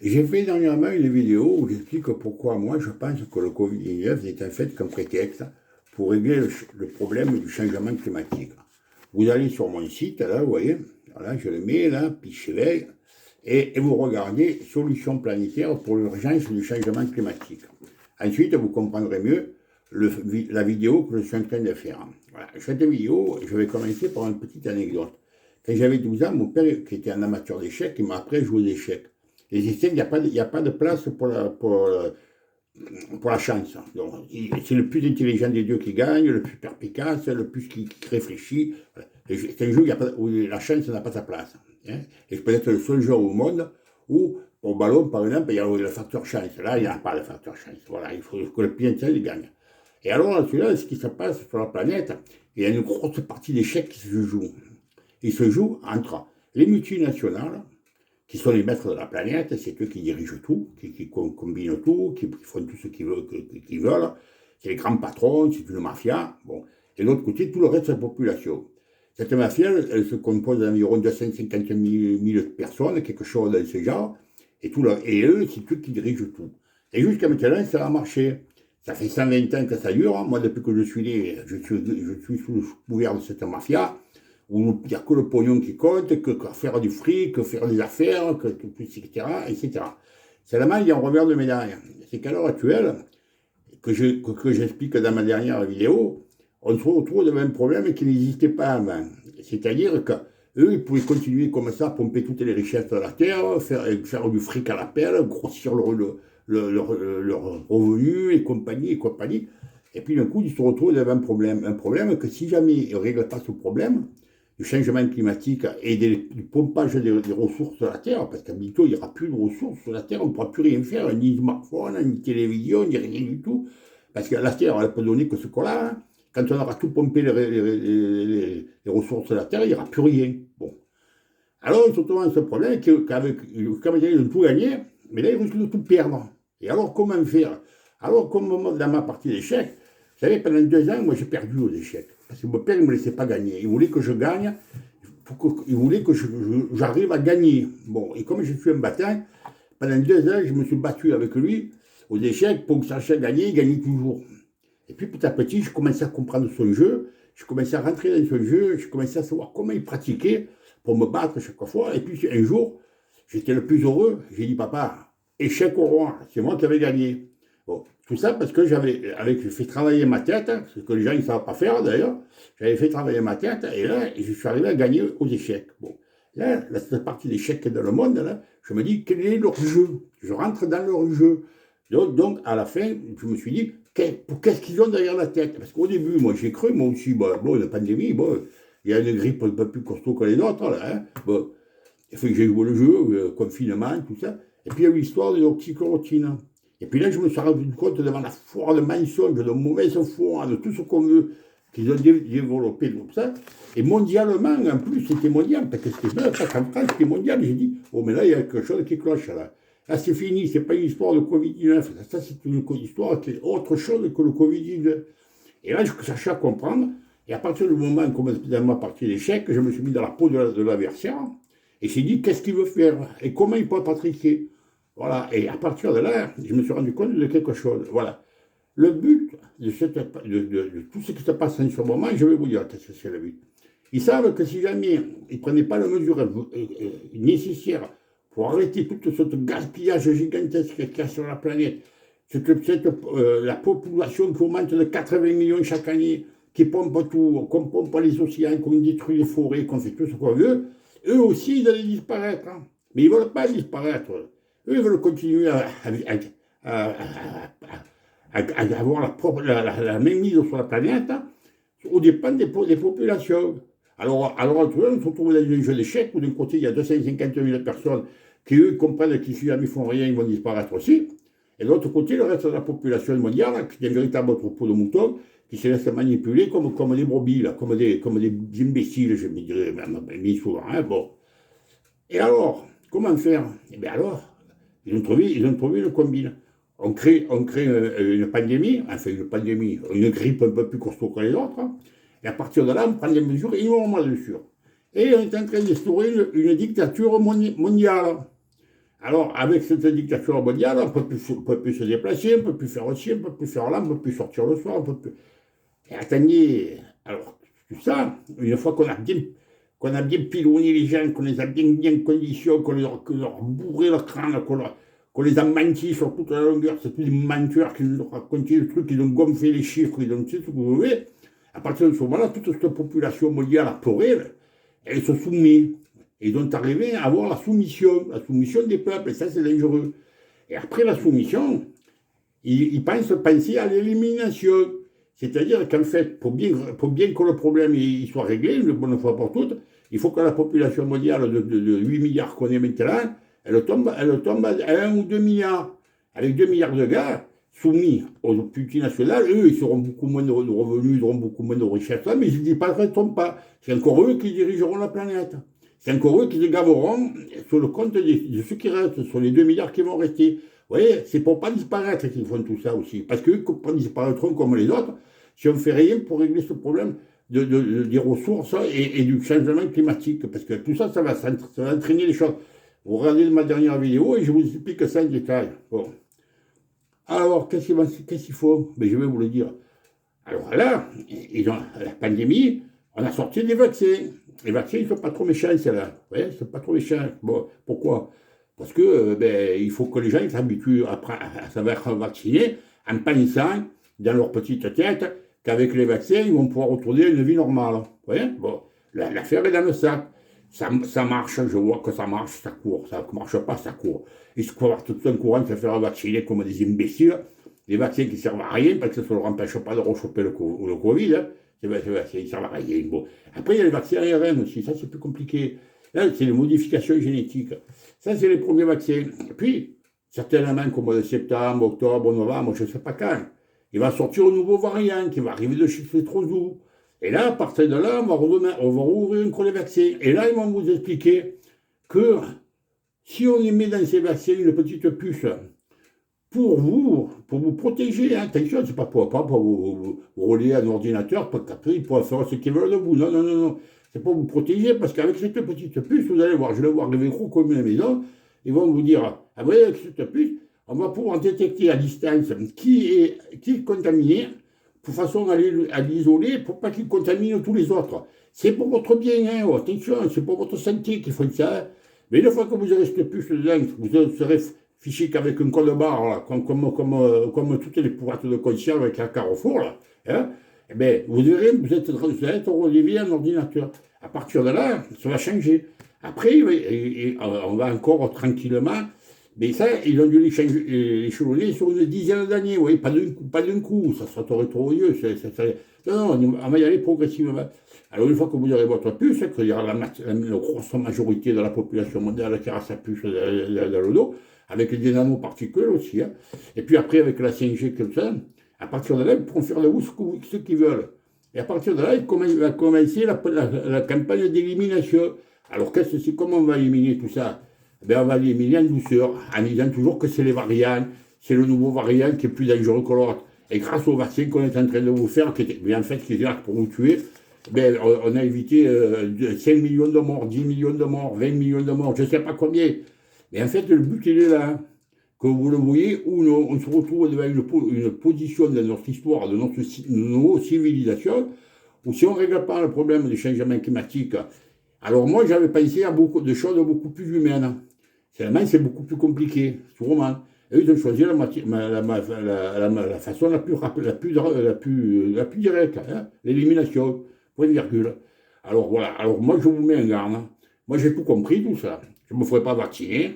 J'ai fait dernièrement une vidéo où j'explique pourquoi moi je pense que le Covid-19 est en fait qu'un prétexte pour régler le problème du changement climatique. Vous allez sur mon site, là, vous voyez, voilà, je le mets là, Pichelet, et vous regardez Solutions planétaires pour l'urgence du changement climatique. Ensuite, vous comprendrez mieux la vidéo que je suis en train de faire. Voilà. Cette vidéo, je vais commencer par une petite anecdote. Quand j'avais 12 ans, mon père, qui était un amateur d'échecs, il m'a appris à jouer aux échecs. Les échecs, il n'y a pas de place pour la chance. C'est le plus intelligent des deux qui gagne, le plus perspicace, le plus qui réfléchit. C'est un jeu où la chance n'a pas sa place. Hein. Et c'est peut-être le seul jeu au monde où, au ballon, par exemple, il y a le facteur chance. Là, il n'y a pas de facteur chance. Voilà, il faut que le plus intelligent gagne. Et alors, là, ce qui se passe sur la planète, il y a une grosse partie d'échecs qui se joue. Il se joue entre les multinationales, qui sont les maîtres de la planète, c'est eux qui dirigent tout, qui combinent tout, qui font tout ce qu'ils veulent. C'est les grands patrons, c'est une mafia. Bon. Et de l'autre côté, tout le reste de la population. Cette mafia, elle se compose d'environ 250 000 personnes, quelque chose de ce genre, et eux, c'est eux qui dirigent tout. Et jusqu'à maintenant, ça a marché. Ça fait 120 ans que ça dure. Moi, depuis que je suis né, je suis sous le couvert de cette mafia, où il n'y a que le pognon qui compte, que faire du fric, que faire des affaires, etc., etc. Seulement, il y a un revers de médaille. C'est qu'à l'heure actuelle, que j'explique dans ma dernière vidéo, on se retrouve devant un problème qui n'existait pas avant. C'est-à-dire qu'eux, ils pouvaient continuer comme ça, pomper toutes les richesses de la terre, faire du fric à la pelle, grossir leur revenu et compagnie. Et puis d'un coup, ils se retrouvent devant un problème. Un problème que si jamais ils ne règlent pas ce problème, du changement climatique et du pompage des ressources de la Terre, parce qu'à bientôt, il n'y aura plus de ressources sur la Terre, on ne pourra plus rien faire, ni smartphone, ni télévision, ni rien du tout, parce que la Terre, elle ne peut donner que ce qu'on a. Hein. Quand on aura tout pompé les ressources de la Terre, il n'y aura plus rien. Bon. Alors, ils se trouvent dans ce problème qu'avec, comme ils ont tout gagné, mais là, ils risquent de tout perdre. Et alors, comment faire? Alors, comme dans ma partie d'échecs, vous savez, pendant 2 ans, moi, j'ai perdu aux échecs. Parce que mon père, il ne me laissait pas gagner. Il voulait que je gagne, il voulait que j'arrive à gagner. Bon, et comme je suis un battant, pendant 2 ans, je me suis battu avec lui aux échecs pour que ça sache gagner, il gagnait toujours. Et puis, petit à petit, je commençais à comprendre son jeu, je commençais à rentrer dans son jeu, je commençais à savoir comment il pratiquait pour me battre chaque fois. Et puis, un jour, j'étais le plus heureux. J'ai dit, papa, échec au roi, c'est moi qui avais gagné. Bon, tout ça parce que j'avais fait travailler ma tête, ce que les gens ne savent pas faire d'ailleurs. J'avais fait travailler ma tête et là, je suis arrivé à gagner aux échecs. Bon, là, cette partie d'échecs dans le monde, là, je me dis, quel est leur jeu? Je rentre dans leur jeu. Donc, à la fin, je me suis dit, qu'est-ce qu'ils ont derrière la tête? Parce qu'au début, moi, j'ai cru, moi aussi, bon, la pandémie, bon, il y a une grippe un peu plus costaud que les autres, là, hein. Bon, il faut que j'ai joué le jeu, confinement, tout ça. Et puis, il y a eu l'histoire de l'oxychloroquine. Et puis là, je me suis rendu compte devant la foire de mensonges, de mauvaises foi, de tout ce qu'on veut, qu'ils ont développé, tout ça. Et mondialement, en plus, c'était mondial, parce que c'était pas qu'en France, c'était mondial. J'ai dit, oh, mais là, il y a quelque chose qui cloche, là. Là, c'est fini, c'est pas une histoire de Covid-19. Ça, c'est une histoire qui est autre chose que le Covid-19. Et là, je cherchais à comprendre. Et à partir du moment, comme dans ma partie d'échec, je me suis mis dans la peau de l'adversaire. Et j'ai dit, qu'est-ce qu'il veut faire? Et comment il peut pratiquer? Voilà, et à partir de là, je me suis rendu compte de quelque chose. Voilà. Le but de tout ce qui se passe en ce moment, je vais vous dire qu'est-ce que c'est le but. Ils savent que si jamais ils ne prenaient pas les mesures nécessaires pour arrêter tout ce gaspillage gigantesque qu'il y a sur la planète, la population qui augmente de 80 millions chaque année, qui pompe tout, qu'on pompe les océans, qu'on détruit les forêts, qu'on fait tout ce qu'on veut, eux aussi, ils allaient disparaître. Hein. Mais ils ne veulent pas disparaître. Eux, ils veulent continuer à avoir la mainmise sur la planète au dépend des populations. Alors, on se retrouve dans un jeu d'échecs où d'un côté, il y a 250 000 personnes qui, eux, comprennent que si jamais ils font rien, ils vont disparaître aussi. Et de l'autre côté, le reste de la population mondiale, qui est un véritable troupeau de moutons, qui se laisse manipuler comme des brebis, là, comme des imbéciles, je me dirais, même souvent. Hein, bon. Et alors, comment faire? Eh bien alors, ils ont trouvé une combine. On crée une pandémie, une grippe un peu plus costaud que les autres, hein, et à partir de là, on prend des mesures énormément de mesures. Et on est en train d'instaurer une dictature mondiale. Alors, avec cette dictature mondiale, on ne peut plus se déplacer, on ne peut plus faire ci, on ne peut plus faire là, on ne peut plus sortir le soir, on peut plus... Et attendez, alors, tout ça, une fois qu'on a bien pilonné les gens, qu'on les a bien conditionnés, qu'on leur bourré le crâne, qu'on les a menti sur toute la longueur, c'est tous des menteurs qui nous ont raconté le truc, ils ont gonflé les chiffres, ils ont fait tout ce que vous voulez. À partir de ce moment-là, toute cette population mondiale apeurée, elle se soumet. Et ils sont arrivés à avoir la soumission des peuples, et ça c'est dangereux. Et après la soumission, ils pensent penser à l'élimination. C'est-à-dire qu'en fait, pour bien que le problème il soit réglé, une bonne fois pour toutes, il faut que la population mondiale de 8 milliards qu'on est maintenant, elle tombe à 1 ou 2 milliards. Avec 2 milliards de gars soumis aux multinationales, eux, ils auront beaucoup moins de revenus, ils auront beaucoup moins de richesses, mais ils ne disparaîtront pas. C'est encore eux qui dirigeront la planète. C'est encore eux qui se gaveront sur le compte de ceux qui restent, sur les 2 milliards qui vont rester. Vous voyez, c'est pour ne pas disparaître qu'ils font tout ça aussi. Parce qu'eux disparaîtront comme les autres si on ne fait rien pour régler ce problème des ressources et du changement climatique. Parce que tout ça, ça va entraîner les choses. Vous regardez ma dernière vidéo et je vous explique ça en détail. Bon. Alors, qu'est-ce qu'il faut? Mais je vais vous le dire. Alors là, la pandémie, on a sorti des vaccins. Les vaccins, ils ne sont pas trop méchants, ceux-là. Vous voyez, ils ne sont pas trop méchants. Bon, pourquoi? Parce que il faut que les gens s'habituent à savoir vacciner en pensant dans leur petite tête qu'avec les vaccins, ils vont pouvoir retourner à une vie normale. Vous voyez? Bon, l'affaire est dans le sac. Ça marche, je vois que ça marche, ça court. Ça ne marche pas, ça court. Il faut avoir tout un courant de se faire vacciner comme des imbéciles. Des vaccins qui ne servent à rien parce que ça ne leur empêche pas de rechoper le Covid. Hein. Ils ne servent à rien. Bon. Après, il y a les vaccins ARN aussi. Ça, c'est plus compliqué. Là, c'est les modifications génétiques. Ça, c'est les premiers vaccins. Puis, certainement, comme au mois de septembre, octobre, novembre, je ne sais pas quand, il va sortir un nouveau variant qui va arriver de chez Trouzou. Et là, à partir de là, on va rouvrir encore les vaccins. Et là, ils vont vous expliquer que si on y met dans ces vaccins une petite puce pour vous protéger, hein, attention, c'est pas pour vous relier à un ordinateur, pour qu'après ils pourront faire ce qu'ils veulent de vous. Non, non, non, non. C'est pour vous protéger, parce qu'avec cette petite puce, vous allez voir, je vais voir les gros comme la maison, ils vont vous dire, ah oui, avec cette puce, on va pouvoir détecter à distance qui est contaminé, de façon à l'isoler pour pas qu'il contamine tous les autres. C'est pour votre bien, hein, oh, attention, c'est pour votre santé qu'ils font ça. Hein. Mais une fois que vous aurez cette puce dedans, vous serez fiché qu'avec un code barre, là, comme toutes les boîtes de conserve avec la Carrefour, là, hein, eh bien, vous verrez, vous êtes relié à un ordinateur. À partir de là, ça va changer. Après, on va encore tranquillement. Mais ça, ils ont dû l'échelonner sur une dizaine d'années, oui, pas d'un coup, ça serait trop vieux. Non, non, on va y aller progressivement. Alors, une fois que vous aurez votre puce, qu'il y aura la grosse majorité de la population mondiale qui aura sa puce dans le dos, avec des nanoparticules aussi, hein. Et puis après, avec la 5G comme ça, à partir de là, ils pourront faire de vous ce qu'ils veulent. Et à partir de là, il va commencer la campagne d'élimination. Alors, comment on va éliminer tout ça? Ben, on va l'éliminer en douceur, en disant toujours que c'est les variants, c'est le nouveau variant qui est plus dangereux que l'autre. Et grâce au vaccin qu'on est en train de vous faire, mais en fait, qui est là pour vous tuer, ben, on a évité 5 millions de morts, 10 millions de morts, 20 millions de morts, je ne sais pas combien. Mais en fait, le but, il est là. Que vous le voyez, où on se retrouve devant une position de notre histoire, de nos civilisations, où si on ne règle pas le problème du changement climatique, alors moi, j'avais pensé à beaucoup de choses beaucoup plus humaines. Seulement, c'est beaucoup plus compliqué, sûrement. Et ils ont choisi la façon la plus directe, hein, l'élimination, point de virgule. Alors voilà, alors moi je vous mets en garde. Moi j'ai tout compris, tout ça. Je ne me ferai pas vacciner.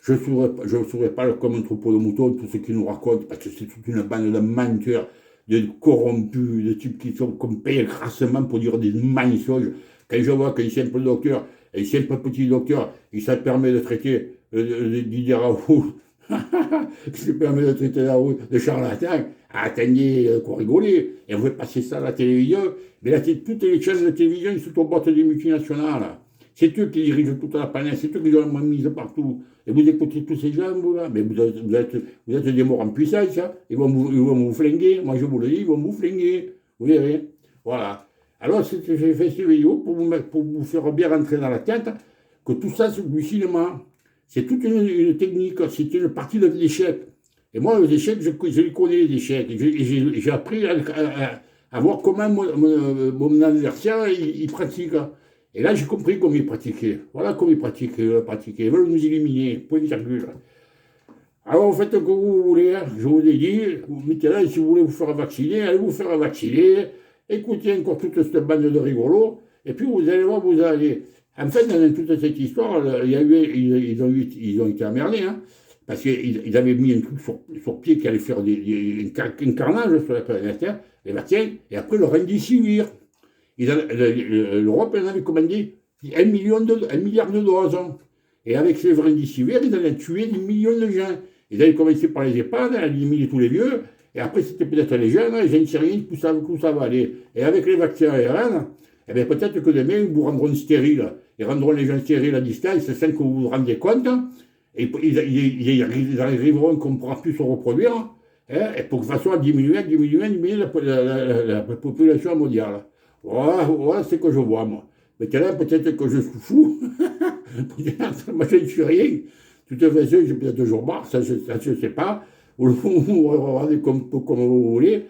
Je ne serai pas comme un troupeau de moutons, tout ce qu'ils nous racontent, parce que c'est toute une bande de menteurs, de corrompus, de types qui sont comme payés grassement pour dire des mensonges. Quand je vois qu'un simple docteur, un simple petit docteur, il se permet de traiter Didier Raoult, il se permet de traiter Raoult de charlatan, attendez, qu'on rigolait, et on veut passer ça à la télévision, mais là, toutes les chaînes de télévision, ils sont aux bottes des multinationales. C'est eux qui dirigent toute la planète, c'est eux qui ont la mise partout. Et vous écoutez tous ces gens, vous, là, mais vous êtes des morts en puissance, hein. Ils vont vous flinguer, moi je vous le dis, ils vont vous flinguer, vous verrez. Voilà. Alors, j'ai fait cette vidéo pour vous faire bien rentrer dans la tête que tout ça, c'est du cinéma. C'est toute une technique, c'est une partie de l'échec. Et moi, les échecs, je les connais, les échecs. J'ai appris à voir comment mon adversaire, il pratique. Et là, j'ai compris comment il pratiquait. Voilà comment il pratiquait. Ils veulent nous éliminer, point virgule. Alors, faites comme vous voulez, hein. Je vous ai dit, vous mettez là, si vous voulez vous faire vacciner, allez vous faire vacciner. Écoutez encore toute cette bande de rigolos, et puis vous allez voir, vous allez. En fait, dans toute cette histoire, il y a eu, ils ont été emmerdés, hein, parce qu'ils avaient mis un truc sur pied qui allait faire un carnage sur la planète Terre, les vaccins, et après le remdesivir. L'Europe en avait commandé 1 milliard de doses. Et avec ces remdesivir, ils allaient tuer des millions de gens. Ils avaient commencé par les EHPAD, à éliminer tous les vieux, et après c'était peut-être les jeunes, les anciens, où ça va aller. Et avec les vaccins ARN, eh bien peut-être que demain, ils vous rendront stériles. Ils rendront les gens stériles à distance sans que vous vous rendiez compte. Et ils arriveront qu'on ne pourra plus se reproduire. Hein, et pour de façon à diminuer la population mondiale. Voilà ce que je vois, moi. Maintenant, peut-être que je suis fou. Moi, je ne suis rien. De toute façon, j'ai peut-être toujours marre, ça je ne sais pas. Vous regardez comme vous voulez.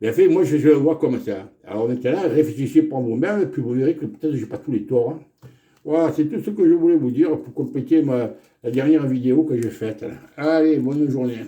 Mais en fait, moi, je le vois comme ça. Alors maintenant, réfléchissez pour vous-même, et puis vous verrez que peut-être je n'ai pas tous les torts. Hein. Voilà, c'est tout ce que je voulais vous dire pour compléter la dernière vidéo que j'ai faite. Allez, bonne journée.